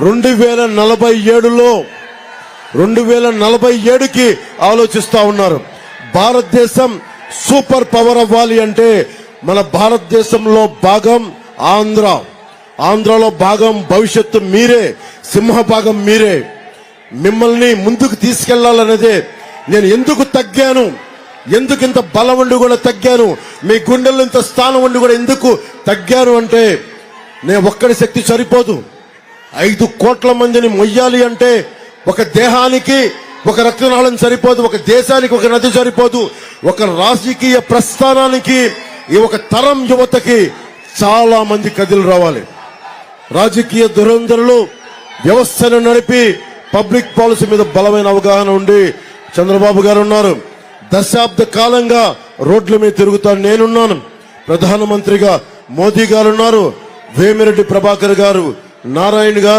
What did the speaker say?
2047కి ఆలోచిస్తా ఉన్నారు. భారతదేశం సూపర్ పవర్ అవ్వాలి అంటే మన భారతదేశంలో భాగం ఆంధ్రాలో భాగం భవిష్యత్తు మీరే, సింహభాగం మీరే. మిమ్మల్ని ముందుకు తీసుకెళ్లాలనేదే నేను ఎందుకు తగ్గాను, ఎందుకు ఇంత బలం ఉండి కూడా తగ్గాను, మీ గుండెల్లో ఇంత స్థానం ఉండి కూడా ఎందుకు తగ్గాను అంటే నేను ఒక్కడి శక్తి సరిపోదు. 5 కోట్ల మందిని మొయ్యాలి అంటే ఒక దేహానికి ఒక రక్తనాళం సరిపోదు, ఒక దేశానికి ఒక నది సరిపోదు, ఒక రాజకీయ ప్రస్థానానికి ఈ ఒక తరం యువతకి చాలా మంది కదిలి రావాలి. రాజకీయ దురంధరులు వ్యవస్థను నడిపి పబ్లిక్ పాలసీ మీద బలమైన అవగాహన ఉండి చంద్రబాబు గారు ఉన్నారు. దశాబ్ద కాలంగా రోడ్ల మీద తిరుగుతాను నేనున్నాను. ప్రధానమంత్రిగా మోదీ గారు ఉన్నారు, వేమిరెడ్డి ప్రభాకర్ గారు, నారాయణ గారు